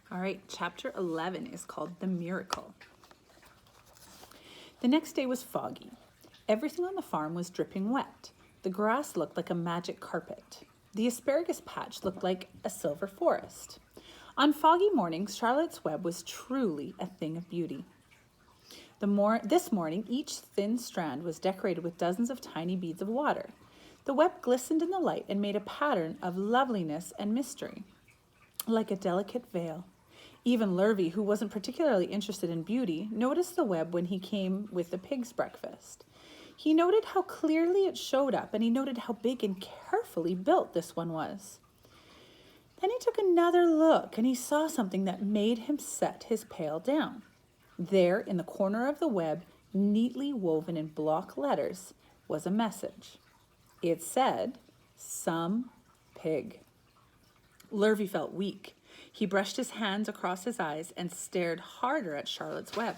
All right, chapter 11 is called The Miracle. The next day was foggy. Everything on the farm was dripping wet. The grass looked like a magic carpet. The asparagus patch looked like a silver forest. On foggy mornings, Charlotte's Web was truly a thing of beauty. This morning, each thin strand was decorated with dozens of tiny beads of water. The web glistened in the light and made a pattern of loveliness and mystery, like a delicate veil. Even Lurvy, who wasn't particularly interested in beauty, noticed the web when he came with the pig's breakfast. He noted how clearly it showed up, and he noted how big and carefully built this one was. Then he took another look, and he saw something that made him set his pail down. There, in the corner of the web, neatly woven in block letters, was a message. It said, "Some pig." Lurvy felt weak. He brushed his hands across his eyes and stared harder at Charlotte's Web.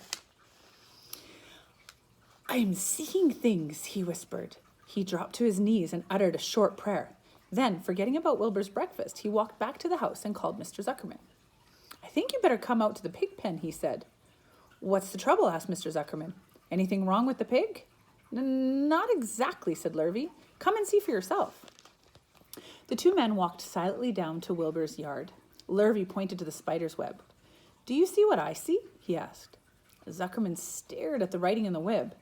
"I am seeing things," he whispered. He dropped to his knees and uttered a short prayer. Then, forgetting about Wilbur's breakfast, he walked back to the house and called Mr. Zuckerman. "I think you better come out to the pig pen," he said. "What's the trouble?" asked Mr. Zuckerman. "Anything wrong with the pig?" "Not exactly," said Lurvy. "Come and see for yourself." The two men walked silently down to Wilbur's yard. Lurvy pointed to the spider's web. "Do you see what I see?" he asked. Zuckerman stared at the writing in the web,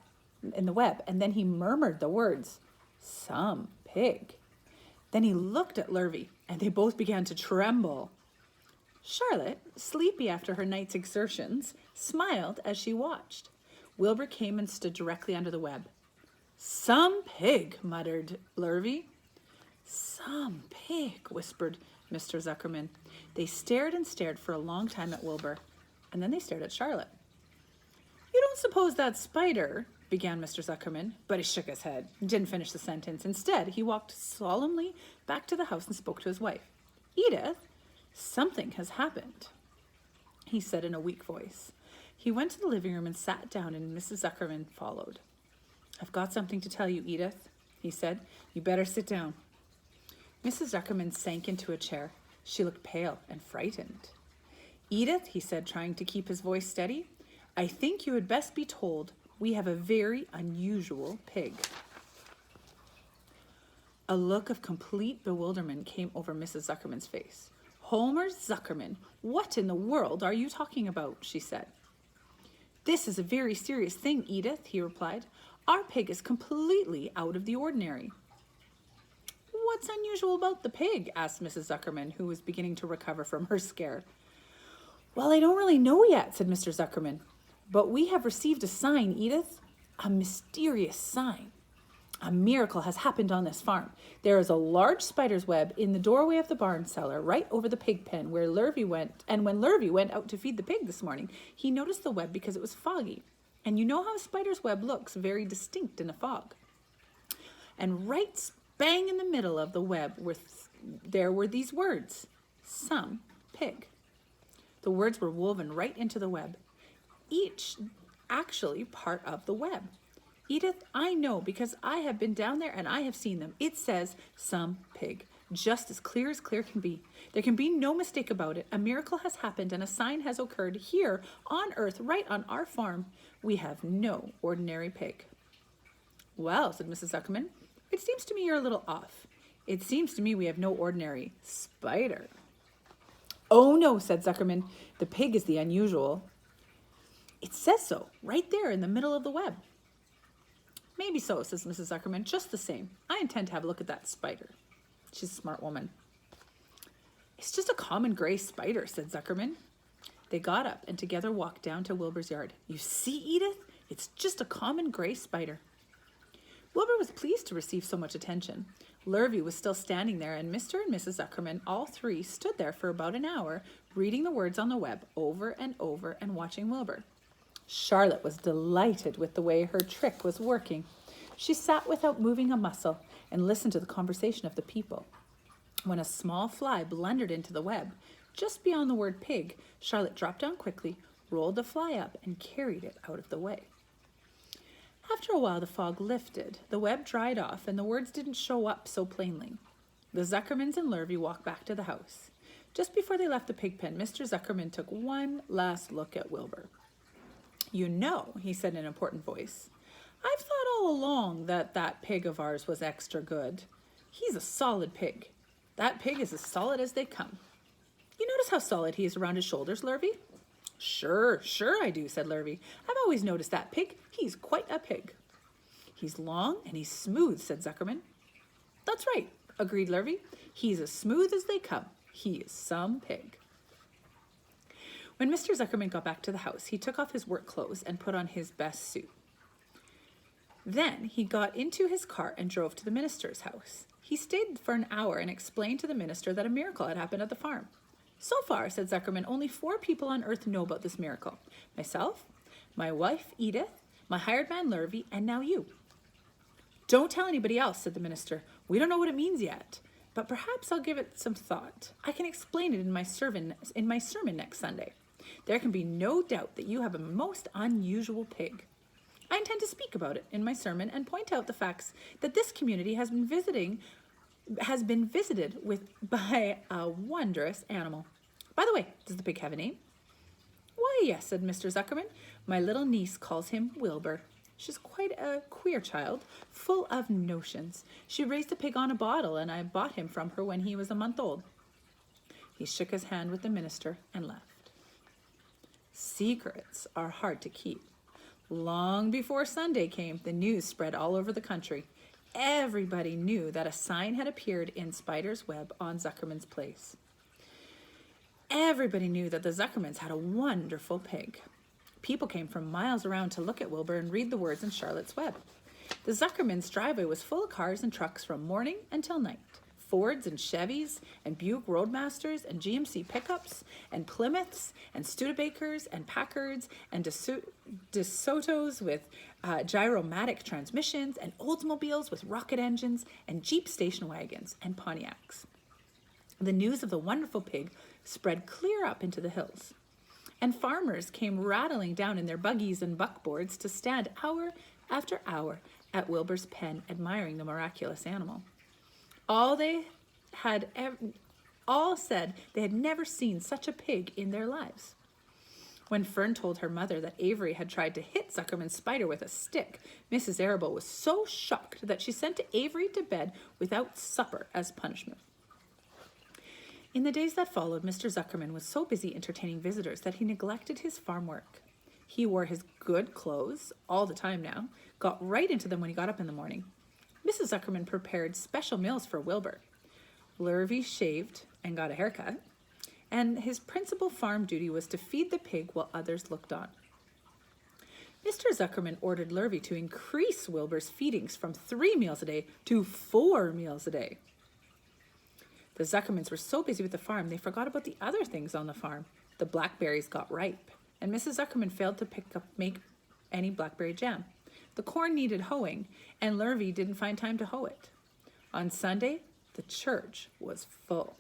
and then he murmured the words, "Some pig." Then he looked at Lurvy, and they both began to tremble. Charlotte, sleepy after her night's exertions, smiled as she watched. Wilbur came and stood directly under the web. "Some pig," muttered Lurvy. "Some pig," whispered Mr. Zuckerman. They stared and stared for a long time at Wilbur, and then they stared at Charlotte. "You don't suppose that spider," began Mr. Zuckerman, but he shook his head and didn't finish the sentence. Instead, he walked solemnly back to the house and spoke to his wife. "Edith, something has happened," he said in a weak voice. He went to the living room and sat down, and Mrs. Zuckerman followed. "I've got something to tell you, Edith," he said. "You better sit down." Mrs. Zuckerman sank into a chair. She looked pale and frightened. "Edith," he said, trying to keep his voice steady, "I think you had best be told we have a very unusual pig." A look of complete bewilderment came over Mrs. Zuckerman's face. "Homer Zuckerman, what in the world are you talking about?" she said. "This is a very serious thing, Edith," he replied. "Our pig is completely out of the ordinary." "What's unusual about the pig?" asked Mrs. Zuckerman, who was beginning to recover from her scare. "Well, I don't really know yet," said Mr. Zuckerman. "But we have received a sign, Edith. A mysterious sign. A miracle has happened on this farm. There is a large spider's web in the doorway of the barn cellar, right over the pig pen where Lurvy went. And when Lurvy went out to feed the pig this morning, he noticed the web because it was foggy. And you know how a spider's web looks very distinct in a fog. And right bang in the middle of the web there were these words, 'Some pig.' The words were woven right into the web, each actually part of the web. Edith, I know because I have been down there and I have seen them. It says 'Some pig,' just as clear can be. There can be no mistake about it. A miracle has happened and a sign has occurred here on earth, right on our farm. We have no ordinary pig." "Well," said Mrs. Zuckerman, "it seems to me you're a little off. It seems to me we have no ordinary spider." "Oh no," said Zuckerman, "the pig is the unusual." "It says so, right there in the middle of the web." "Maybe so," says Mrs. Zuckerman. "Just the same, I intend to have a look at that spider." She's a smart woman. "It's just a common gray spider," said Zuckerman. They got up and together walked down to Wilbur's yard. "You see, Edith, it's just a common gray spider." Wilbur was pleased to receive so much attention. Lurvy was still standing there, and Mr. and Mrs. Zuckerman, all three, stood there for about an hour, reading the words on the web over and over and watching Wilbur. Charlotte was delighted with the way her trick was working. She sat without moving a muscle and listened to the conversation of the people. When a small fly blundered into the web, just beyond the word pig, Charlotte dropped down quickly, rolled the fly up, and carried it out of the way. After a while, the fog lifted, the web dried off, and the words didn't show up so plainly. The Zuckermans and Lurvy walked back to the house. Just before they left the pig pen, Mr. Zuckerman took one last look at Wilbur. "You know," he said in an important voice, "I've thought all along that pig of ours was extra good. He's a solid pig. That pig is as solid as they come. You notice how solid he is around his shoulders, Lurvy?" Sure I do," said Lurvy. "I've always noticed that pig. He's quite a pig." "He's long and he's smooth," said Zuckerman. "That's right," agreed Lurvy. "He's as smooth as they come. He is some pig." When Mr. Zuckerman got back to the house, he took off his work clothes and put on his best suit. Then he got into his car and drove to the minister's house. He stayed for an hour and explained to the minister that a miracle had happened at the farm. "So far," said Zuckerman, "only 4 people on earth know about this miracle. Myself, my wife, Edith, my hired man, Lurvy, and now you." "Don't tell anybody else," said the minister. "We don't know what it means yet, but perhaps I'll give it some thought. I can explain it in my sermon next Sunday. There can be no doubt that you have a most unusual pig. I intend to speak about it in my sermon and point out the facts that this community has been visited by a wondrous animal. By the way, does the pig have a name?" "Why, yes," said Mr. Zuckerman. "My little niece calls him Wilbur. She's quite a queer child, full of notions. She raised a pig on a bottle, and I bought him from her when he was a month old." He shook his hand with the minister and left. Secrets are hard to keep. Long before Sunday came, the news spread all over the country. Everybody knew that a sign had appeared in Spider's web on Zuckerman's place. Everybody knew that the Zuckermans had a wonderful pig. People came from miles around to look at Wilbur and read the words in Charlotte's web. The Zuckermans' driveway was full of cars and trucks from morning until night. Fords and Chevys and Buick Roadmasters and GMC pickups and Plymouths and Studebakers and Packards and DeSotos with gyromatic transmissions and Oldsmobiles with rocket engines and Jeep station wagons and Pontiacs. The news of the wonderful pig spread clear up into the hills, and farmers came rattling down in their buggies and buckboards to stand hour after hour at Wilbur's pen admiring the miraculous animal. All said they had never seen such a pig in their lives. When Fern told her mother that Avery had tried to hit Zuckerman's Spider with a stick, Mrs. Arable was so shocked that she sent Avery to bed without supper as punishment. In the days that followed, Mr. Zuckerman was so busy entertaining visitors that he neglected his farm work. He wore his good clothes all the time now, got right into them when he got up in the morning. Mrs. Zuckerman prepared special meals for Wilbur. Lurvy shaved and got a haircut, and his principal farm duty was to feed the pig while others looked on. Mr. Zuckerman ordered Lurvy to increase Wilbur's feedings from 3 meals a day to 4 meals a day. The Zuckermans were so busy with the farm, they forgot about the other things on the farm. The blackberries got ripe, and Mrs. Zuckerman failed to make any blackberry jam. The corn needed hoeing, and Lurvy didn't find time to hoe it. On Sunday, the church was full.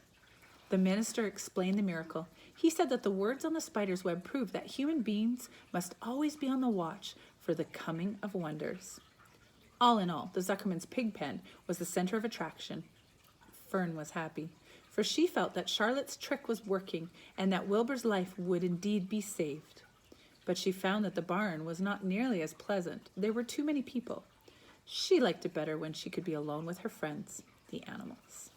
The minister explained the miracle. He said that the words on the spider's web proved that human beings must always be on the watch for the coming of wonders. All in all, the Zuckerman's pig pen was the center of attraction. Fern was happy, for she felt that Charlotte's trick was working and that Wilbur's life would indeed be saved. But she found that the barn was not nearly as pleasant. There were too many people. She liked it better when she could be alone with her friends, the animals.